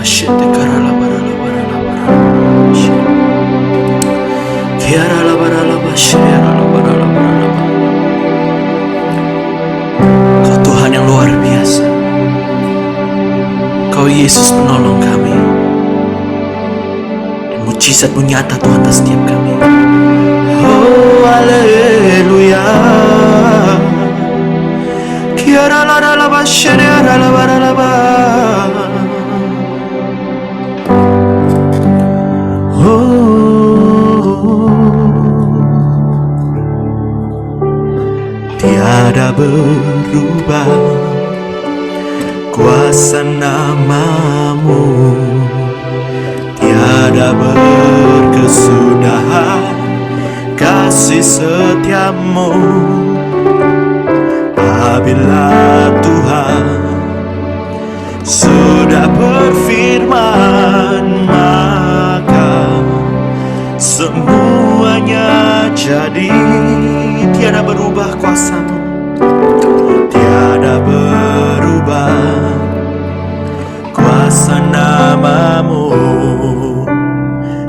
shete karala barala barala barala shete. Kiara la barala bashera la barala barala barala. Kau Tuhan yang luar biasa. Kau Yesus penolong kami. Dan mujizat-Mu nyata Tuhan atas setiap kami. Oh haleluya. Kiara la la la bashera la barala barala. Tiada berubah kuasa nama-Mu, tiada berkesudahan kasih setia-Mu. Apabila Tuhan sudah berfirman, maka semuanya jadi. Tiada berubah kuasa-Mu, tiada berubah kuasa nama-Mu,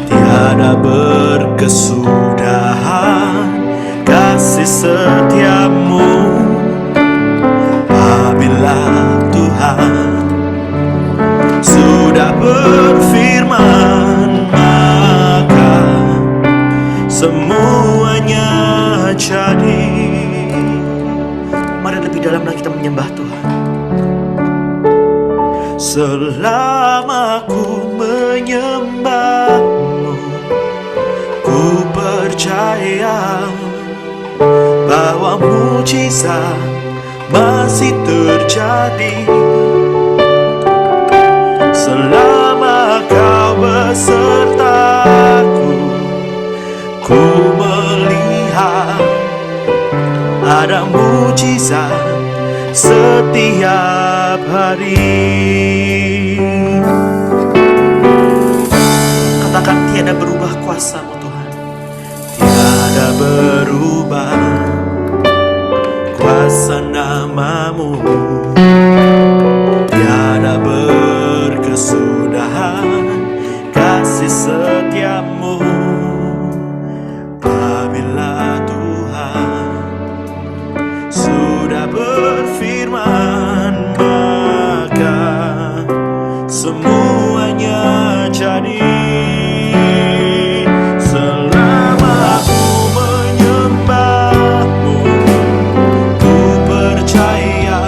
tiada berkesudahan kasih setia-Mu. Apabila Tuhan sudah berfirman, maka semuanya jadi. Mari lebih dalam lagi kita menyembah Tuhan. Selama ku menyembah-Mu, ku percaya bahwa mujizat masih terjadi. Selama Kau besertaku, ku melihat ada mujizat setiap hari. Katakan, tiada berubah kuasa-Mu Tuhan, tiada berubah kuasa nama-Mu, tiada berkesudahan kasih setia-Mu. Apabila Tuhan sudah berfirman, maka semuanya jadi. Selama ku menyembah-Mu, ku percaya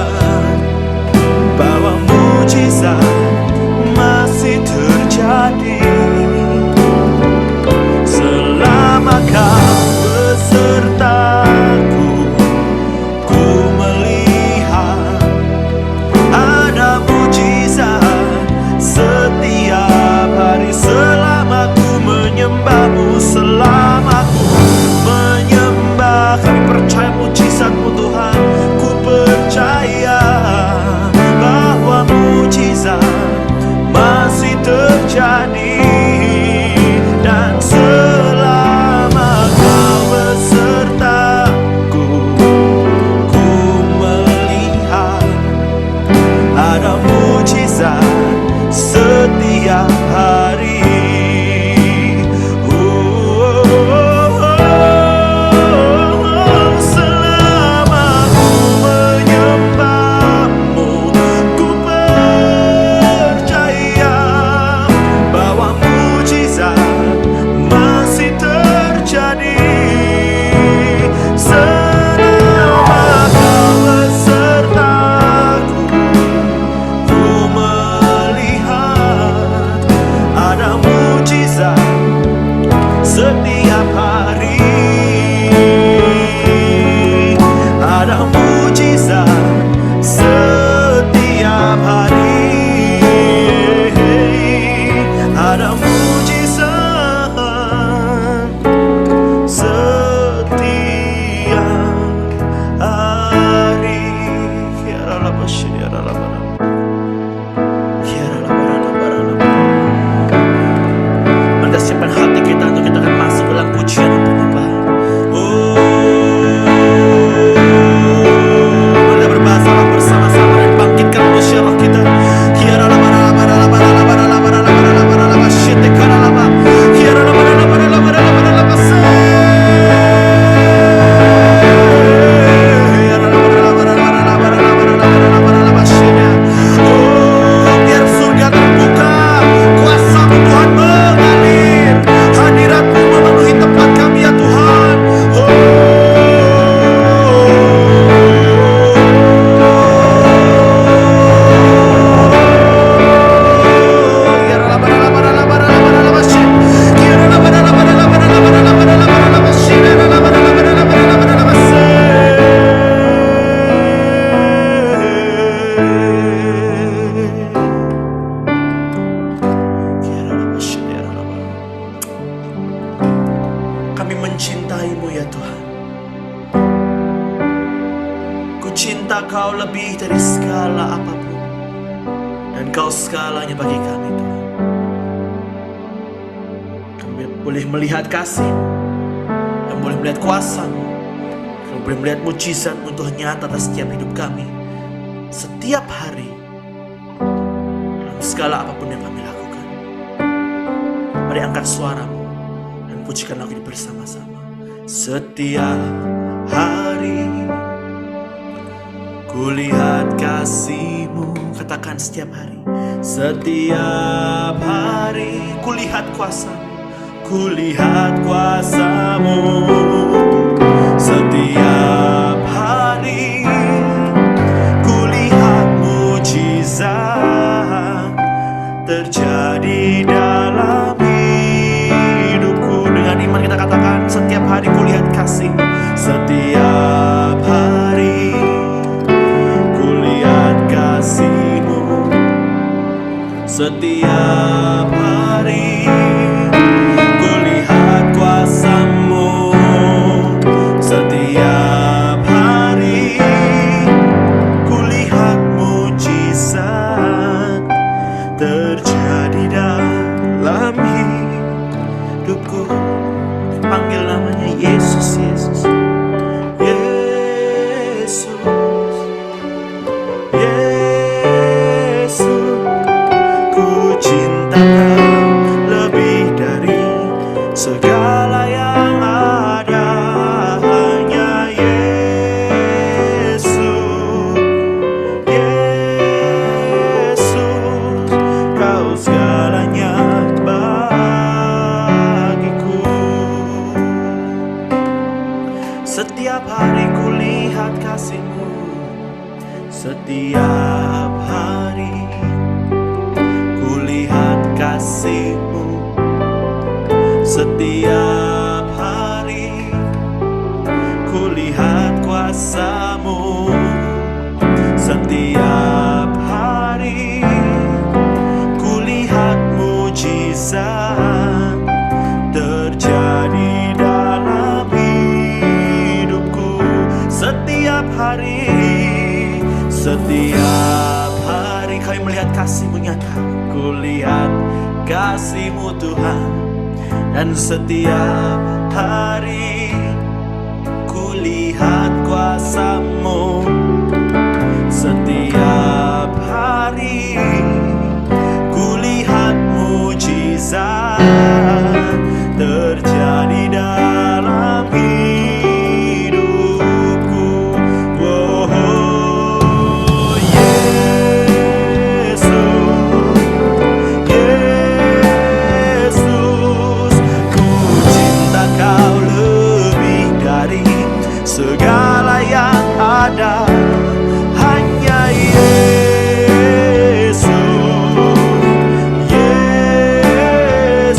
cinta Kau lebih dari segala apapun, dan Kau segalanya bagi kami Tuhan. Kami boleh melihat kasih, kami boleh melihat kuasa-Mu, kami boleh melihat mujizat-Mu Tuhan nyata atas setiap hidup kami, setiap hari, dalam segala apapun yang kami lakukan. Mari angkat suaramu dan pujikan lagu ini bersama-sama. Setiap hari kulihat kasih-Mu, katakan setiap hari. Setiap hari kulihat kuasa-Mu, kulihat kuasa-Mu. Setiap hari kulihat mujizat terjadi dalam hidupku. Dengan iman kita katakan, setiap hari kulihat kasih-Mu. Setiap hari kulihat kasih-Mu. Setiap hari kulihat kuasa-Mu. Setiap hari kulihat mujizat terjadi dalam hidupku. Panggil namanya Yesus, Yesus, Yesus, Yesus. Ku cinta Kau lebih dari segala yang ada. Hanya Yesus, Yesus, Kau segalanya bagiku. Setiap hari kulihat kasih-Mu. Setiap hari kulihat kasih-Mu. Setiap hari kulihat kuasa-Mu. Setiap hari kulihat mujizat terjadi dalam hidupku. Setiap hari, setiap hari kami melihat kasih-Mu nyata. Kulihat kasih-Mu Tuhan. Dan setiap hari kulihat kuasa-Mu. Setiap hari kulihat mujizat terjadi dalam hidupku. Oh, Yesus, Yesus, ku cinta Kau lebih dari segala yang ada. Hanya Yesus, Yesus,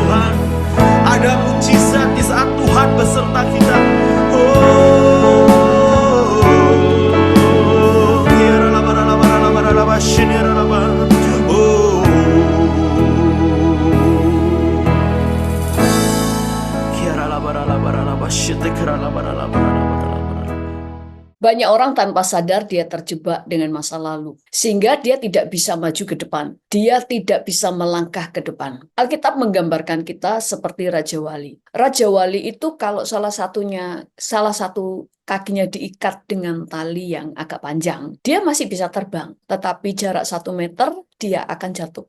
Tuhan. Ada mujizat di saat Tuhan beserta kita. Oh, Banyak orang tanpa sadar dia terjebak dengan masa lalu, sehingga dia tidak bisa maju ke depan. Dia tidak bisa melangkah ke depan. Alkitab menggambarkan kita seperti Raja Wali. Raja Wali itu kalau salah satu kakinya diikat dengan tali yang agak panjang, dia masih bisa terbang. Tetapi jarak 1 meter, dia akan jatuh.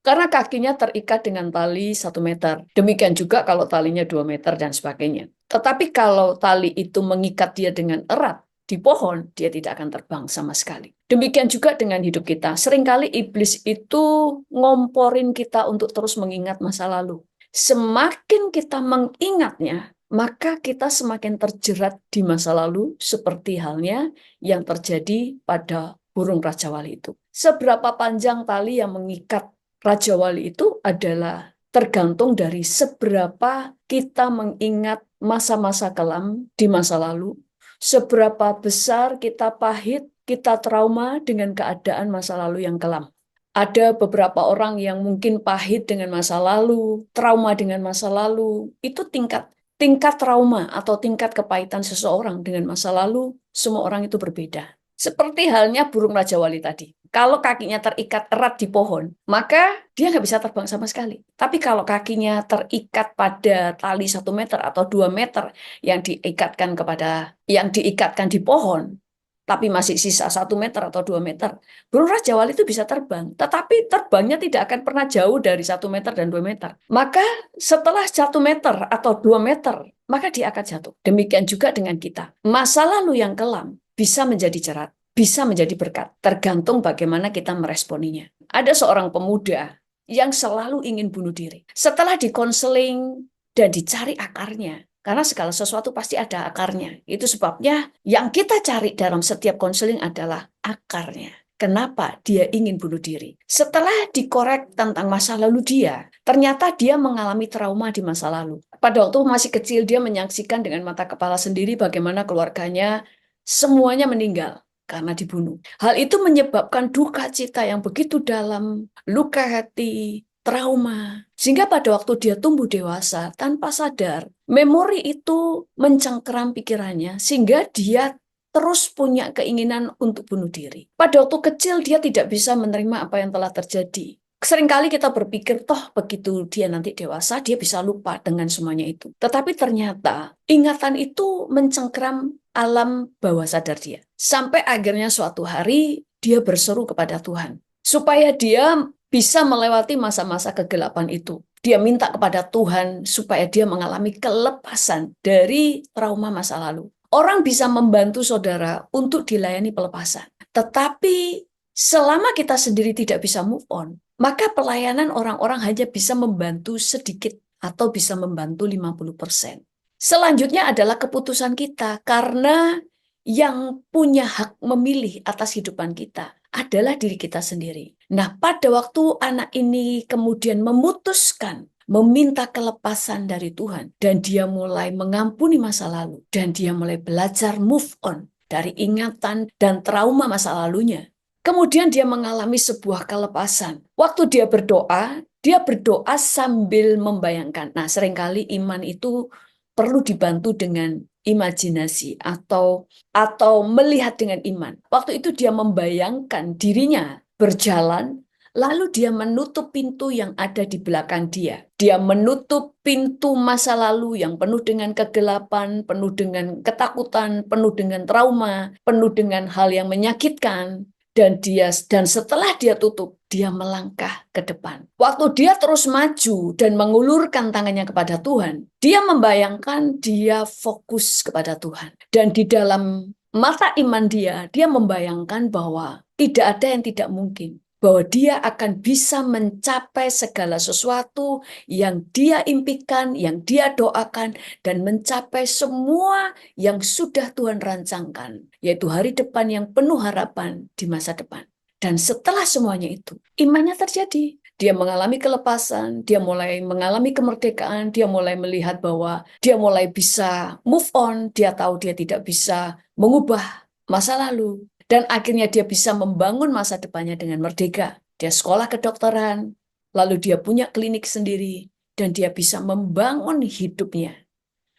Karena kakinya terikat dengan tali 1 meter. Demikian juga kalau talinya 2 meter dan sebagainya. Tetapi kalau tali itu mengikat dia dengan erat di pohon, dia tidak akan terbang sama sekali. Demikian juga dengan hidup kita. Seringkali iblis itu ngomporin kita untuk terus mengingat masa lalu. Semakin kita mengingatnya, maka kita semakin terjerat di masa lalu, seperti halnya yang terjadi pada burung Raja Wali itu. Seberapa panjang tali yang mengikat Raja Wali itu adalah tergantung dari seberapa kita mengingat masa-masa kelam di masa lalu, seberapa besar kita pahit, kita trauma dengan keadaan masa lalu yang kelam. Ada beberapa orang yang mungkin pahit dengan masa lalu, trauma dengan masa lalu, itu tingkat trauma atau tingkat kepahitan seseorang dengan masa lalu, semua orang itu berbeda. Seperti halnya burung Raja Wali tadi. Kalau kakinya terikat erat di pohon, maka dia nggak bisa terbang sama sekali. Tapi kalau kakinya terikat pada tali 1 meter atau 2 meter yang diikatkan di pohon, tapi masih sisa 1 meter atau 2 meter, burung Raja Wali itu bisa terbang. Tetapi terbangnya tidak akan pernah jauh dari 1 meter dan 2 meter. Maka setelah 1 meter atau 2 meter, maka dia akan jatuh. Demikian juga dengan kita. Masa lalu yang kelam bisa menjadi jerat, bisa menjadi berkat, tergantung bagaimana kita meresponinya. Ada seorang pemuda yang selalu ingin bunuh diri. Setelah dikonseling dan dicari akarnya, karena segala sesuatu pasti ada akarnya. Itu sebabnya yang kita cari dalam setiap konseling adalah akarnya. Kenapa dia ingin bunuh diri? Setelah dikorek tentang masa lalu dia, ternyata dia mengalami trauma di masa lalu. Pada waktu masih kecil, dia menyaksikan dengan mata kepala sendiri bagaimana keluarganya semuanya meninggal karena dibunuh. Hal itu menyebabkan duka cita yang begitu dalam, luka hati, trauma. Sehingga pada waktu dia tumbuh dewasa, tanpa sadar, memori itu mencengkeram pikirannya, sehingga dia terus punya keinginan untuk bunuh diri. Pada waktu kecil, dia tidak bisa menerima apa yang telah terjadi. Seringkali kita berpikir, toh begitu dia nanti dewasa, dia bisa lupa dengan semuanya itu. Tetapi ternyata ingatan itu mencengkeram alam bawah sadar dia. Sampai akhirnya suatu hari dia berseru kepada Tuhan. Supaya dia bisa melewati masa-masa kegelapan itu. Dia minta kepada Tuhan supaya dia mengalami kelepasan dari trauma masa lalu. Orang bisa membantu saudara untuk dilayani pelepasan. Tetapi selama kita sendiri tidak bisa move on, maka pelayanan orang-orang hanya bisa membantu sedikit atau bisa membantu 50%. Selanjutnya adalah keputusan kita, karena yang punya hak memilih atas kehidupan kita adalah diri kita sendiri. Nah, pada waktu anak ini kemudian memutuskan meminta kelepasan dari Tuhan, dan dia mulai mengampuni masa lalu, dan dia mulai belajar move on dari ingatan dan trauma masa lalunya. Kemudian dia mengalami sebuah kelepasan. Waktu dia berdoa sambil membayangkan. Nah, seringkali iman itu perlu dibantu dengan imajinasi atau melihat dengan iman. Waktu itu dia membayangkan dirinya berjalan, lalu dia menutup pintu yang ada di belakang dia. Dia menutup pintu masa lalu yang penuh dengan kegelapan, penuh dengan ketakutan, penuh dengan trauma, penuh dengan hal yang menyakitkan. Dan setelah dia tutup, dia melangkah ke depan. Waktu dia terus maju dan mengulurkan tangannya kepada Tuhan, dia membayangkan dia fokus kepada Tuhan. Dan di dalam mata iman dia membayangkan bahwa tidak ada yang tidak mungkin. Bahwa dia akan bisa mencapai segala sesuatu yang dia impikan, yang dia doakan, dan mencapai semua yang sudah Tuhan rancangkan, yaitu hari depan yang penuh harapan di masa depan. Dan setelah semuanya itu, imannya terjadi. Dia mengalami kelepasan, dia mulai mengalami kemerdekaan, dia mulai melihat bahwa dia mulai bisa move on, dia tahu dia tidak bisa mengubah masa lalu. Dan akhirnya dia bisa membangun masa depannya dengan merdeka. Dia sekolah kedokteran, lalu dia punya klinik sendiri, dan dia bisa membangun hidupnya,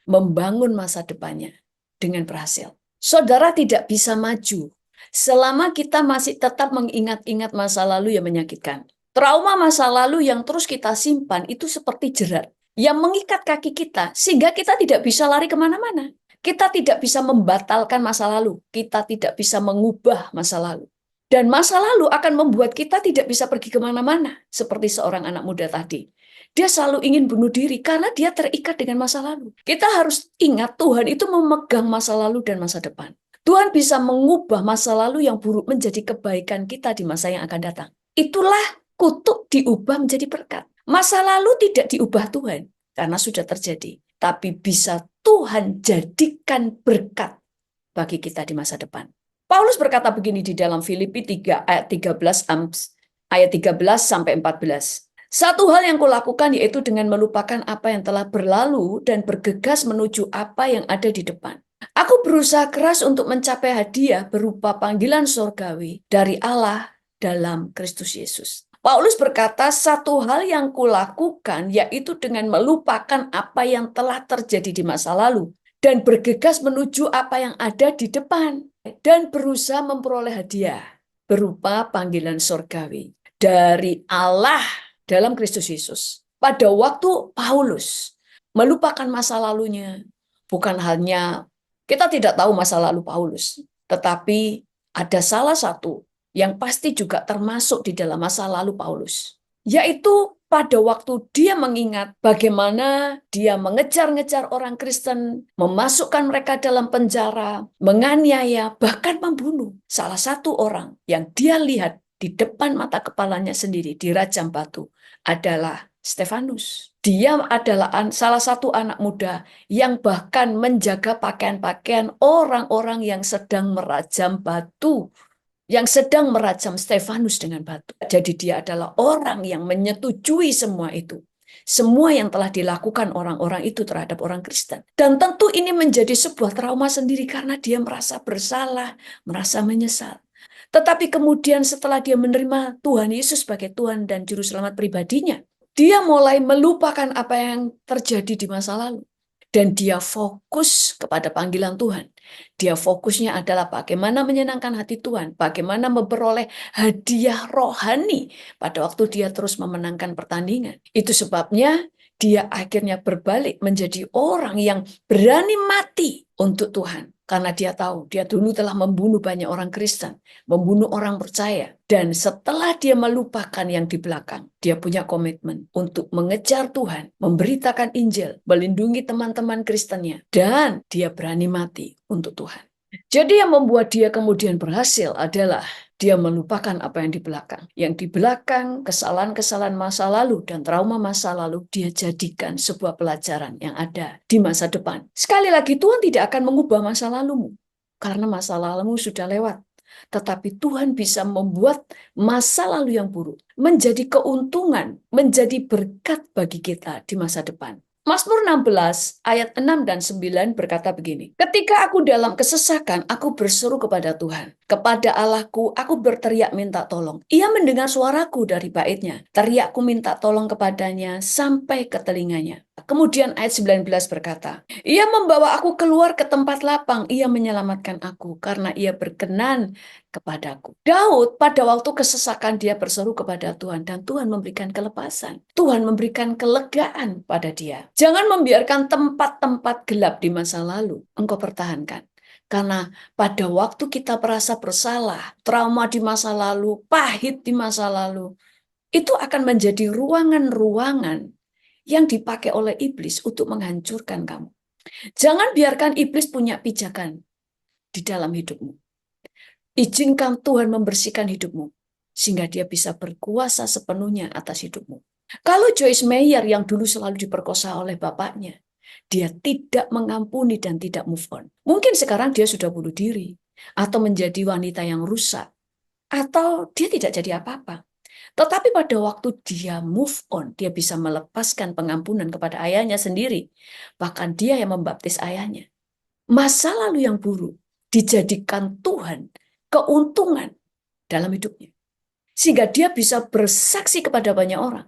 membangun masa depannya dengan berhasil. Saudara tidak bisa maju selama kita masih tetap mengingat-ingat masa lalu yang menyakitkan. Trauma masa lalu yang terus kita simpan itu seperti jerat yang mengikat kaki kita sehingga kita tidak bisa lari kemana-mana. Kita tidak bisa membatalkan masa lalu. Kita tidak bisa mengubah masa lalu. Dan masa lalu akan membuat kita tidak bisa pergi kemana-mana. Seperti seorang anak muda tadi. Dia selalu ingin bunuh diri karena dia terikat dengan masa lalu. Kita harus ingat Tuhan itu memegang masa lalu dan masa depan. Tuhan bisa mengubah masa lalu yang buruk menjadi kebaikan kita di masa yang akan datang. Itulah kutuk diubah menjadi berkat. Masa lalu tidak diubah Tuhan karena sudah terjadi. Tapi bisa Tuhan jadikan berkat bagi kita di masa depan. Paulus berkata begini di dalam Filipi 3 ayat 13 ayat 13 sampai 14. Satu hal yang kulakukan yaitu dengan melupakan apa yang telah berlalu dan bergegas menuju apa yang ada di depan. Aku berusaha keras untuk mencapai hadiah berupa panggilan surgawi dari Allah dalam Kristus Yesus. Paulus berkata, satu hal yang kulakukan yaitu dengan melupakan apa yang telah terjadi di masa lalu dan bergegas menuju apa yang ada di depan dan berusaha memperoleh hadiah berupa panggilan surgawi dari Allah dalam Kristus Yesus. Pada waktu Paulus melupakan masa lalunya, bukan hanya kita tidak tahu masa lalu Paulus, tetapi ada salah satu yang pasti juga termasuk di dalam masa lalu Paulus, yaitu pada waktu dia mengingat bagaimana dia mengejar-ngejar orang Kristen, memasukkan mereka dalam penjara, menganiaya, bahkan membunuh salah satu orang yang dia lihat di depan mata kepalanya sendiri dirajam batu adalah Stefanus. Dia adalah salah satu anak muda yang bahkan menjaga pakaian-pakaian orang-orang yang sedang merajam batu, yang sedang merajam Stefanus dengan batu. Jadi dia adalah orang yang menyetujui semua itu. Semua yang telah dilakukan orang-orang itu terhadap orang Kristen. Dan tentu ini menjadi sebuah trauma sendiri karena dia merasa bersalah, merasa menyesal. Tetapi kemudian setelah dia menerima Tuhan Yesus sebagai Tuhan dan Juru Selamat pribadinya, dia mulai melupakan apa yang terjadi di masa lalu. Dan dia fokus kepada panggilan Tuhan. Dia fokusnya adalah bagaimana menyenangkan hati Tuhan, bagaimana memperoleh hadiah rohani pada waktu dia terus memenangkan pertandingan. Itu sebabnya dia akhirnya berbalik menjadi orang yang berani mati untuk Tuhan. Karena dia tahu, dia dulu telah membunuh banyak orang Kristen, membunuh orang percaya. Dan setelah dia melupakan yang di belakang, dia punya komitmen untuk mengejar Tuhan, memberitakan Injil, melindungi teman-teman Kristennya, dan dia berani mati untuk Tuhan. Jadi yang membuat dia kemudian berhasil adalah dia melupakan apa yang di belakang. Yang di belakang, kesalahan-kesalahan masa lalu dan trauma masa lalu, dia jadikan sebuah pelajaran yang ada di masa depan. Sekali lagi, Tuhan tidak akan mengubah masa lalumu, karena masa lalumu sudah lewat. Tetapi Tuhan bisa membuat masa lalu yang buruk menjadi keuntungan, menjadi berkat bagi kita di masa depan. Mazmur 16 ayat 6 dan 9 berkata begini. Ketika aku dalam kesesakan, aku berseru kepada Tuhan. Kepada Allahku, aku berteriak minta tolong. Ia mendengar suaraku dari baitnya. Teriakku minta tolong kepadanya sampai ke telinganya. Kemudian ayat 19 berkata, ia membawa aku keluar ke tempat lapang, ia menyelamatkan aku karena ia berkenan kepadaku. Daud pada waktu kesesakan dia berseru kepada Tuhan dan Tuhan memberikan kelepasan. Tuhan memberikan kelegaan pada dia. Jangan membiarkan tempat-tempat gelap di masa lalu engkau pertahankan. Karena pada waktu kita merasa bersalah, trauma di masa lalu, pahit di masa lalu, itu akan menjadi ruangan-ruangan yang dipakai oleh iblis untuk menghancurkan kamu. Jangan biarkan iblis punya pijakan di dalam hidupmu. Izinkan Tuhan membersihkan hidupmu, sehingga dia bisa berkuasa sepenuhnya atas hidupmu. Kalau Joyce Meyer yang dulu selalu diperkosa oleh bapaknya, dia tidak mengampuni dan tidak move on. Mungkin sekarang dia sudah bunuh diri, atau menjadi wanita yang rusak, atau dia tidak jadi apa-apa. Tetapi pada waktu dia move on, dia bisa melepaskan pengampunan kepada ayahnya sendiri. Bahkan dia yang membaptis ayahnya. Masa lalu yang buruk dijadikan Tuhan keuntungan dalam hidupnya. Sehingga dia bisa bersaksi kepada banyak orang.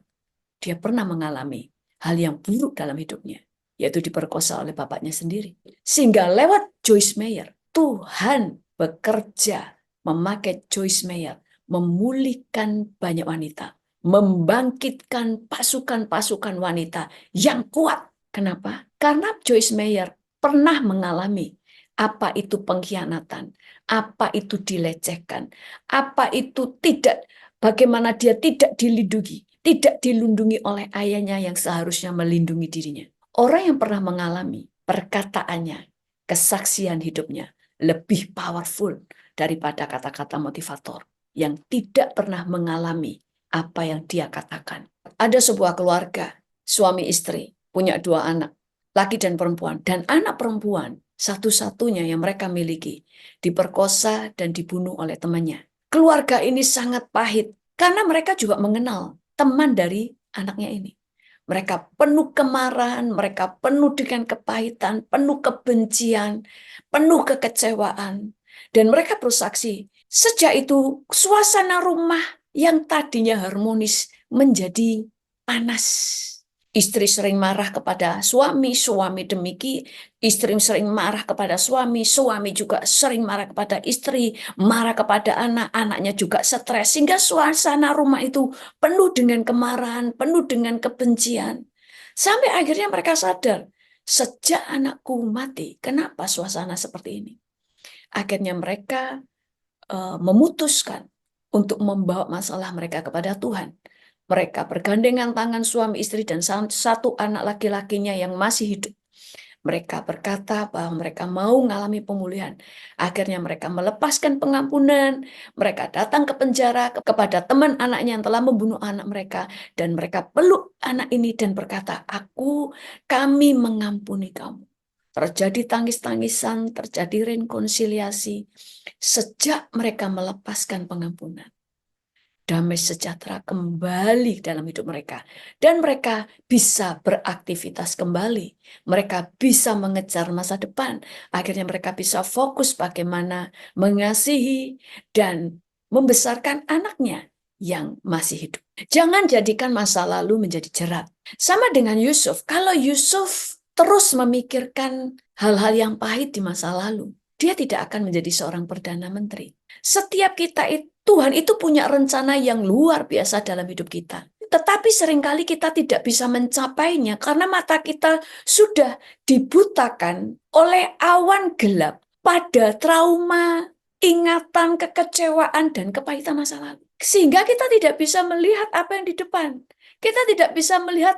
Dia pernah mengalami hal yang buruk dalam hidupnya, yaitu diperkosa oleh bapaknya sendiri. Sehingga lewat Joyce Meyer, Tuhan bekerja memakai Joyce Meyer, memulihkan banyak wanita, membangkitkan pasukan-pasukan wanita yang kuat. Kenapa? Karena Joyce Meyer pernah mengalami apa itu pengkhianatan, apa itu dilecehkan, apa itu tidak, bagaimana dia tidak dilindungi oleh ayahnya yang seharusnya melindungi dirinya. Orang yang pernah mengalami perkataannya, kesaksian hidupnya lebih powerful daripada kata-kata motivator yang tidak pernah mengalami apa yang dia katakan. Ada sebuah keluarga, suami istri, punya 2 anak, laki dan perempuan, dan anak perempuan satu-satunya yang mereka miliki diperkosa dan dibunuh oleh temannya. Keluarga ini sangat pahit karena mereka juga mengenal teman dari anaknya ini. Mereka penuh kemarahan, mereka penuh dengan kepahitan, penuh kebencian, penuh kekecewaan. Dan mereka bersaksi, sejak itu suasana rumah yang tadinya harmonis menjadi panas. Istri sering marah kepada suami, suami demikian. Istri sering marah kepada suami, suami juga sering marah kepada istri, marah kepada anak, anaknya juga stres. Sehingga suasana rumah itu penuh dengan kemarahan, penuh dengan kebencian. Sampai akhirnya mereka sadar, sejak anakku mati, kenapa suasana seperti ini? Akhirnya mereka memutuskan untuk membawa masalah mereka kepada Tuhan. Mereka bergandengan tangan suami istri dan satu anak laki-lakinya yang masih hidup. Mereka berkata bahwa mereka mau mengalami pemulihan. Akhirnya mereka melepaskan pengampunan. Mereka datang ke penjara kepada teman anaknya yang telah membunuh anak mereka. Dan mereka peluk anak ini dan berkata, kami mengampuni kamu. Terjadi tangis-tangisan, terjadi rekonsiliasi. Sejak mereka melepaskan pengampunan, damai sejahtera kembali dalam hidup mereka. Dan mereka bisa beraktivitas kembali. Mereka bisa mengejar masa depan. Akhirnya mereka bisa fokus bagaimana mengasihi dan membesarkan anaknya yang masih hidup. Jangan jadikan masa lalu menjadi jerat. Sama dengan Yusuf. Kalau Yusuf terus memikirkan hal-hal yang pahit di masa lalu, dia tidak akan menjadi seorang perdana menteri. Setiap kita itu, Tuhan itu punya rencana yang luar biasa dalam hidup kita. Tetapi seringkali kita tidak bisa mencapainya karena mata kita sudah dibutakan oleh awan gelap pada trauma, ingatan, kekecewaan, dan kepahitan masa lalu. Sehingga kita tidak bisa melihat apa yang di depan. Kita tidak bisa melihat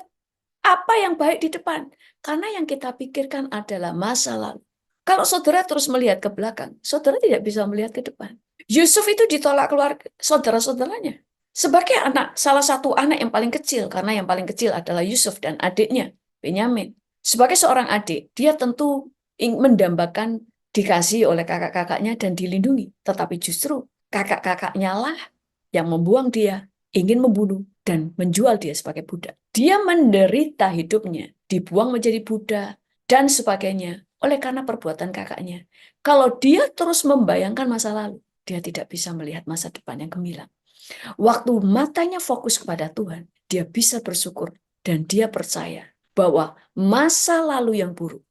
apa yang baik di depan. Karena yang kita pikirkan adalah masa lalu. Kalau saudara terus melihat ke belakang, saudara tidak bisa melihat ke depan. Yusuf itu ditolak keluarga saudara-saudaranya. Sebagai anak, salah satu anak yang paling kecil, karena yang paling kecil adalah Yusuf dan adiknya, Benyamin. Sebagai seorang adik, dia tentu mendambakan dikasih oleh kakak-kakaknya dan dilindungi. Tetapi justru kakak-kakaknya lah yang membuang dia, ingin membunuh, dan menjual dia sebagai budak. Dia menderita hidupnya, dibuang menjadi budak, dan sebagainya, oleh karena perbuatan kakaknya. Kalau dia terus membayangkan masa lalu, dia tidak bisa melihat masa depan yang gemilang. Waktu matanya fokus kepada Tuhan, dia bisa bersyukur dan dia percaya bahwa masa lalu yang buruk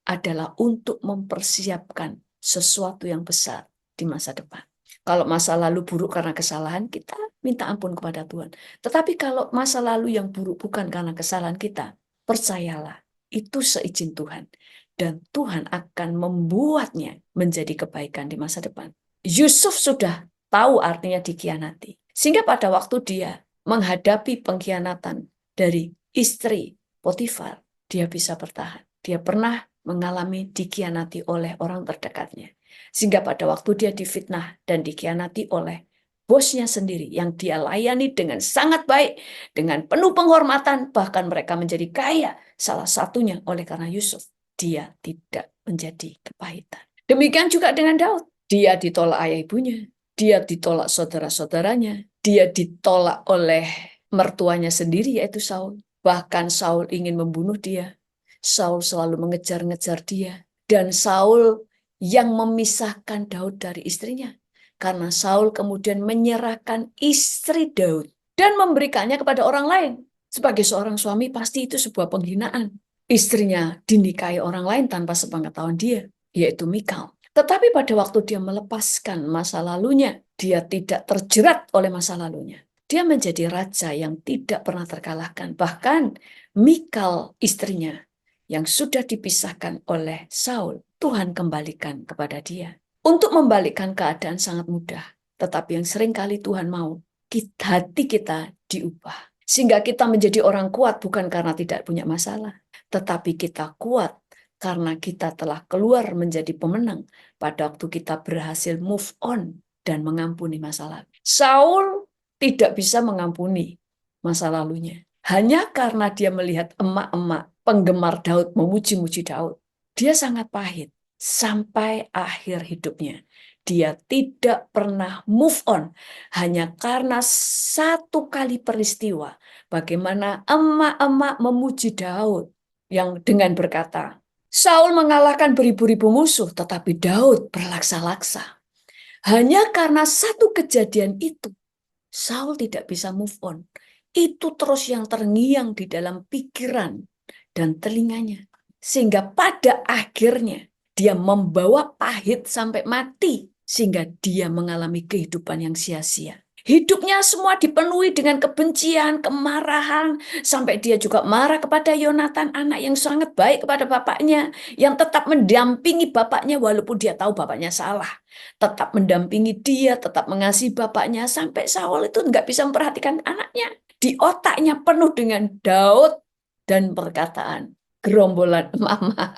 adalah untuk mempersiapkan sesuatu yang besar di masa depan. Kalau masa lalu buruk karena kesalahan, kita minta ampun kepada Tuhan. Tetapi kalau masa lalu yang buruk bukan karena kesalahan kita, percayalah, itu seizin Tuhan. Dan Tuhan akan membuatnya menjadi kebaikan di masa depan. Yusuf sudah tahu artinya dikhianati. Sehingga pada waktu dia menghadapi pengkhianatan dari istri Potifar, dia bisa bertahan. Dia pernah mengalami dikhianati oleh orang terdekatnya. Sehingga pada waktu dia difitnah dan dikhianati oleh bosnya sendiri yang dia layani dengan sangat baik, dengan penuh penghormatan, bahkan mereka menjadi kaya, salah satunya oleh karena Yusuf. Dia tidak menjadi kepahitan. Demikian juga dengan Daud. Dia ditolak ayah ibunya. Dia ditolak saudara-saudaranya. Dia ditolak oleh mertuanya sendiri, yaitu Saul. Bahkan Saul ingin membunuh dia. Saul selalu mengejar-ngejar dia. Dan Saul yang memisahkan Daud dari istrinya. Karena Saul kemudian menyerahkan istri Daud dan memberikannya kepada orang lain. Sebagai seorang suami pasti itu sebuah penghinaan. Istrinya dinikahi orang lain tanpa sepengetahuan dia, yaitu Mikal. Tetapi pada waktu dia melepaskan masa lalunya, dia tidak terjerat oleh masa lalunya. Dia menjadi raja yang tidak pernah terkalahkan. Bahkan Mikal istrinya yang sudah dipisahkan oleh Saul, Tuhan kembalikan kepada dia. Untuk membalikkan keadaan sangat mudah. Tetapi yang seringkali Tuhan mau, hati kita diubah. Sehingga kita menjadi orang kuat bukan karena tidak punya masalah. Tetapi kita kuat karena kita telah keluar menjadi pemenang pada waktu kita berhasil move on dan mengampuni masa lalu. Saul tidak bisa mengampuni masa lalunya. Hanya karena dia melihat emak-emak penggemar Daud memuji-muji Daud. Dia sangat pahit sampai akhir hidupnya. Dia tidak pernah move on hanya karena satu kali peristiwa. Bagaimana emak-emak memuji Daud yang dengan berkata, Saul mengalahkan beribu-ribu musuh, tetapi Daud berlaksa-laksa. Hanya karena satu kejadian itu, Saul tidak bisa move on. Itu terus yang terngiang di dalam pikiran dan telinganya. Sehingga pada akhirnya dia membawa pahit sampai mati. Sehingga dia mengalami kehidupan yang sia-sia. Hidupnya semua dipenuhi dengan kebencian, kemarahan. Sampai dia juga marah kepada Yonatan, anak yang sangat baik kepada bapaknya. Yang tetap mendampingi bapaknya walaupun dia tahu bapaknya salah. Tetap mendampingi dia, tetap mengasihi bapaknya. Sampai Saul itu nggak bisa memperhatikan anaknya. Di otaknya penuh dengan Daud dan perkataan gerombolan mama.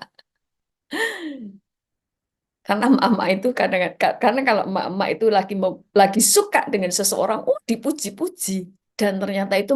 Karena mama itu karena kalau mama itu lagi suka dengan seseorang, dipuji-puji dan ternyata itu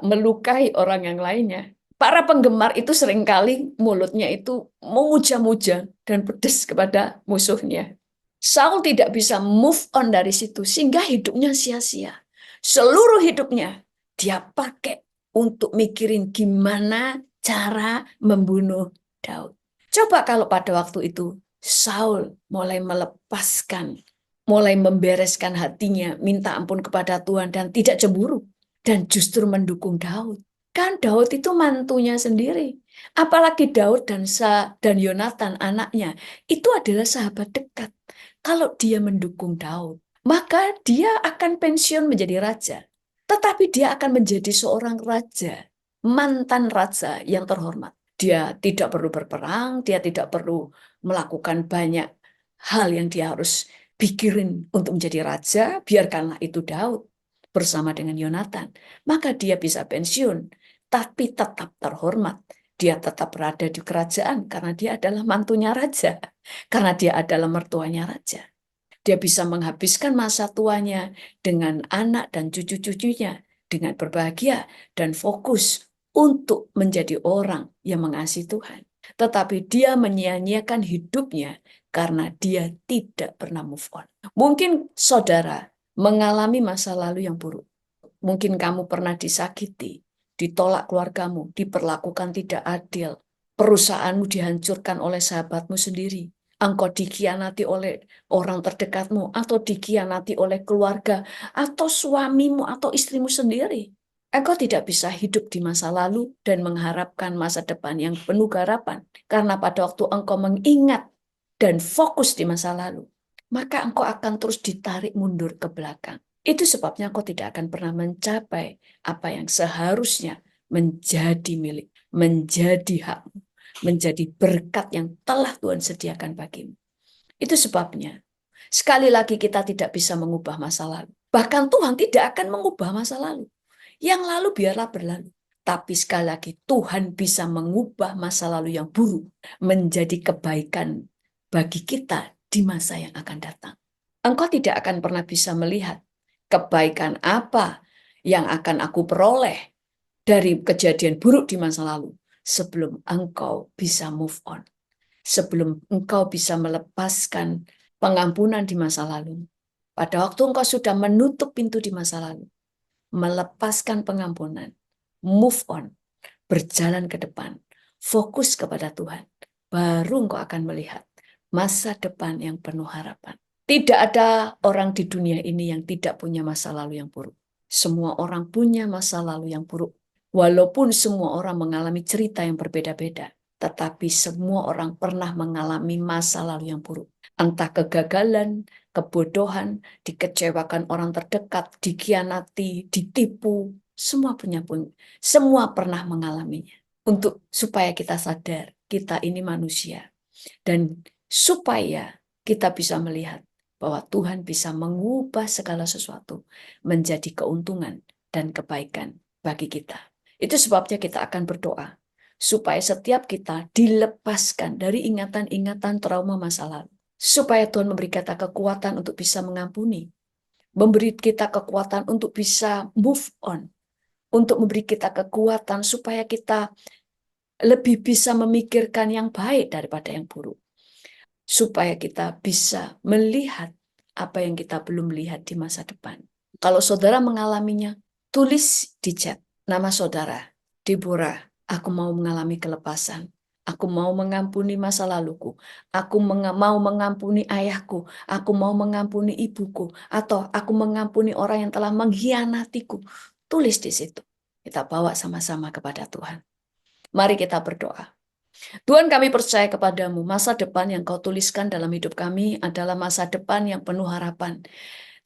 melukai orang yang lainnya. Para penggemar itu seringkali mulutnya itu memuja-muja dan pedas kepada musuhnya. Saul tidak bisa move on dari situ sehingga hidupnya sia-sia. Seluruh hidupnya dia pakai untuk mikirin gimana cara membunuh Daud. Coba kalau pada waktu itu Saul mulai melepaskan, mulai membereskan hatinya, minta ampun kepada Tuhan dan tidak cemburu. Dan justru mendukung Daud. Kan Daud itu mantunya sendiri. Apalagi Daud dan Yonatan anaknya, itu adalah sahabat dekat. Kalau dia mendukung Daud, maka dia akan pensiun menjadi raja. Tetapi dia akan menjadi seorang raja, mantan raja yang terhormat. Dia tidak perlu berperang, dia tidak perlu melakukan banyak hal yang dia harus pikirin untuk menjadi raja, biarkanlah itu Daud bersama dengan Yonatan. Maka dia bisa pensiun, tapi tetap terhormat. Dia tetap berada di kerajaan karena dia adalah mantunya raja, karena dia adalah mertuanya raja. Dia bisa menghabiskan masa tuanya dengan anak dan cucu-cucunya dengan berbahagia dan fokus untuk menjadi orang yang mengasihi Tuhan. Tetapi dia menyia-nyiakan hidupnya karena dia tidak pernah move on. Mungkin saudara mengalami masa lalu yang buruk. Mungkin kamu pernah disakiti, ditolak keluargamu, diperlakukan tidak adil, perusahaanmu dihancurkan oleh sahabatmu sendiri, engkau dikhianati oleh orang terdekatmu, atau dikhianati oleh keluarga, atau suamimu, atau istrimu sendiri. Engkau tidak bisa hidup di masa lalu dan mengharapkan masa depan yang penuh harapan. Karena pada waktu engkau mengingat dan fokus di masa lalu, maka engkau akan terus ditarik mundur ke belakang. Itu sebabnya engkau tidak akan pernah mencapai apa yang seharusnya menjadi milik, menjadi hakmu, menjadi berkat yang telah Tuhan sediakan bagimu. Itu sebabnya, sekali lagi kita tidak bisa mengubah masa lalu. Bahkan Tuhan tidak akan mengubah masa lalu. Yang lalu biarlah berlalu. Tapi sekali lagi Tuhan bisa mengubah masa lalu yang buruk menjadi kebaikan bagi kita di masa yang akan datang. Engkau tidak akan pernah bisa melihat kebaikan apa yang akan aku peroleh dari kejadian buruk di masa lalu sebelum engkau bisa move on. Sebelum engkau bisa melepaskan pengampunan di masa lalu. Pada waktu engkau sudah menutup pintu di masa lalu, melepaskan pengampunan, move on, berjalan ke depan, fokus kepada Tuhan, baru engkau akan melihat masa depan yang penuh harapan. Tidak ada orang di dunia ini yang tidak punya masa lalu yang buruk. Semua orang punya masa lalu yang buruk. Walaupun semua orang mengalami cerita yang berbeda-beda, tetapi semua orang pernah mengalami masa lalu yang buruk. Entah kegagalan, kebodohan, dikecewakan orang terdekat, dikhianati, ditipu, semua pernah mengalaminya. Untuk supaya kita sadar, kita ini manusia. Dan supaya kita bisa melihat bahwa Tuhan bisa mengubah segala sesuatu menjadi keuntungan dan kebaikan bagi kita. Itu sebabnya kita akan berdoa, supaya setiap kita dilepaskan dari ingatan-ingatan trauma masa lalu. Supaya Tuhan memberi kita kekuatan untuk bisa mengampuni, memberi kita kekuatan untuk bisa move on, untuk memberi kita kekuatan supaya kita lebih bisa memikirkan yang baik daripada yang buruk. Supaya kita bisa melihat apa yang kita belum lihat di masa depan. Kalau saudara mengalaminya, tulis di chat nama saudara, Deborah, aku mau mengalami kelepasan. Aku mau mengampuni masa laluku. Aku mau mengampuni ayahku. Aku mau mengampuni ibuku. Atau aku mengampuni orang yang telah mengkhianatiku. Tulis di situ. Kita bawa sama-sama kepada Tuhan. Mari kita berdoa. Tuhan, kami percaya kepadamu, masa depan yang kau tuliskan dalam hidup kami adalah masa depan yang penuh harapan.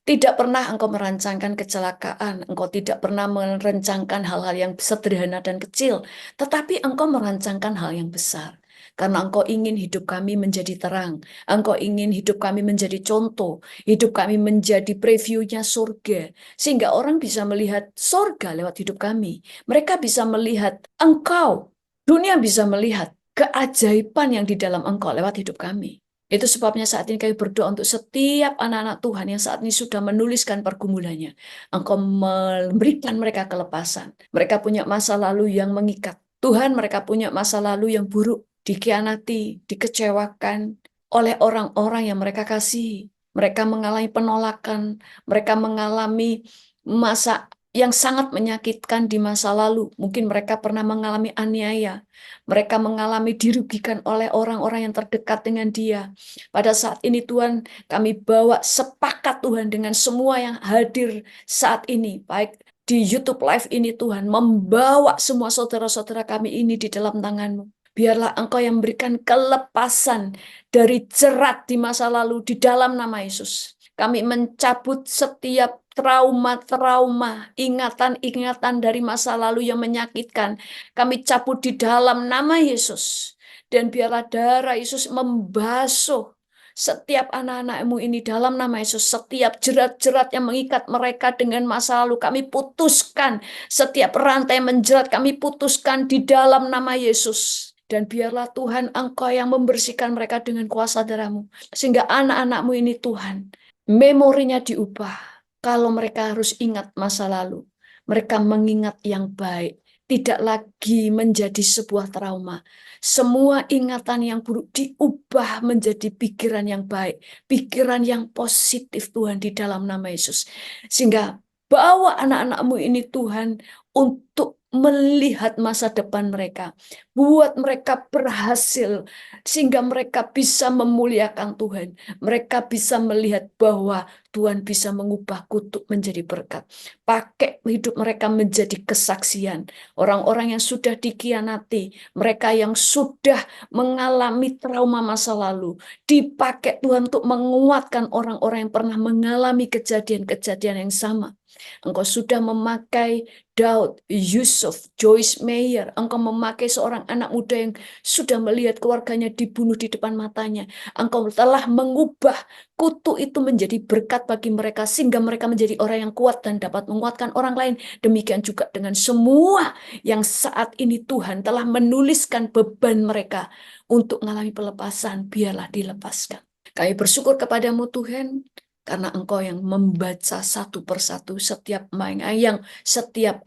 Tidak pernah engkau merancangkan kecelakaan, engkau tidak pernah merancangkan hal-hal yang sederhana dan kecil, tetapi engkau merancangkan hal yang besar. Karena engkau ingin hidup kami menjadi terang, engkau ingin hidup kami menjadi contoh, hidup kami menjadi previewnya surga, sehingga orang bisa melihat surga lewat hidup kami. Mereka bisa melihat engkau, dunia bisa melihat keajaiban yang di dalam engkau lewat hidup kami. Itu sebabnya saat ini kami berdoa untuk setiap anak-anak Tuhan yang saat ini sudah menuliskan pergumulannya. Engkau memberikan mereka kelepasan. Mereka punya masa lalu yang mengikat. Tuhan, mereka punya masa lalu yang buruk, dikhianati, dikecewakan oleh orang-orang yang mereka kasihi. Mereka mengalami penolakan, mereka mengalami masa yang sangat menyakitkan di masa lalu. Mungkin mereka pernah mengalami aniaya, mereka mengalami dirugikan oleh orang-orang yang terdekat dengan dia. Pada saat ini Tuhan, kami bawa sepakat Tuhan dengan semua yang hadir saat ini, baik di YouTube Live ini Tuhan, membawa semua saudara-saudara kami ini di dalam tangan-Mu. Biarlah Engkau yang memberikan kelepasan dari jerat di masa lalu di dalam nama Yesus. Kami mencabut setiap trauma-trauma, ingatan-ingatan dari masa lalu yang menyakitkan. Kami cabut di dalam nama Yesus. Dan biarlah darah Yesus membasuh setiap anak-anak-Mu ini dalam nama Yesus. Setiap jerat-jerat yang mengikat mereka dengan masa lalu, kami putuskan. Setiap rantai menjerat, kami putuskan di dalam nama Yesus. Dan biarlah Tuhan Engkau yang membersihkan mereka dengan kuasa darah-Mu. Sehingga anak-anak-Mu ini Tuhan, memorinya diubah. Kalau mereka harus ingat masa lalu, mereka mengingat yang baik, tidak lagi menjadi sebuah trauma. Semua ingatan yang buruk diubah menjadi pikiran yang baik, pikiran yang positif Tuhan di dalam nama Yesus. Sehingga bawa anak-anak-Mu ini Tuhan untuk melihat masa depan mereka. Buat mereka berhasil sehingga mereka bisa memuliakan Tuhan. Mereka bisa melihat bahwa Tuhan bisa mengubah kutuk menjadi berkat. Pakai hidup mereka menjadi kesaksian. Orang-orang yang sudah dikhianati, mereka yang sudah mengalami trauma masa lalu, dipakai Tuhan untuk menguatkan orang-orang yang pernah mengalami kejadian-kejadian yang sama. Engkau sudah memakai Daud, Yusuf, Joyce Meyer. Engkau memakai seorang anak muda yang sudah melihat keluarganya dibunuh di depan matanya. Engkau telah mengubah kutuk itu menjadi berkat bagi mereka, sehingga mereka menjadi orang yang kuat dan dapat menguatkan orang lain. Demikian juga dengan semua yang saat ini Tuhan telah menuliskan beban mereka untuk mengalami pelepasan, biarlah dilepaskan. Kami bersyukur kepadamu Tuhan, karena Engkau yang membaca satu persatu setiap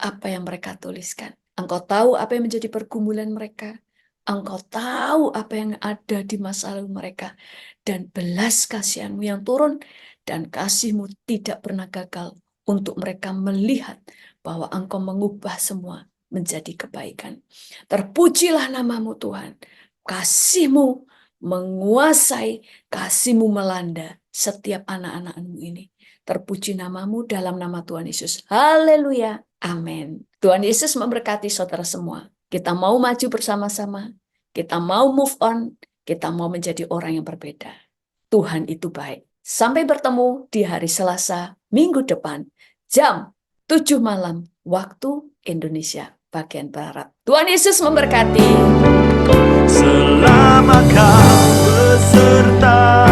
apa yang mereka tuliskan. Engkau tahu apa yang menjadi pergumulan mereka. Engkau tahu apa yang ada di masa lalu mereka. Dan belas kasihan-Mu yang turun dan kasih-Mu tidak pernah gagal untuk mereka melihat bahwa Engkau mengubah semua menjadi kebaikan. Terpujilah nama-Mu Tuhan. Kasih-Mu menguasai, kasih-Mu melanda setiap anak-anak-Mu ini. Terpuji nama-Mu dalam nama Tuhan Yesus. Haleluya. Amin. Tuhan Yesus memberkati saudara semua. Kita mau maju bersama-sama. Kita mau move on. Kita mau menjadi orang yang berbeda. Tuhan itu baik. Sampai bertemu di hari Selasa minggu depan. Jam 7 malam waktu Indonesia bagian Barat. Tuhan Yesus memberkati. Selama kau beserta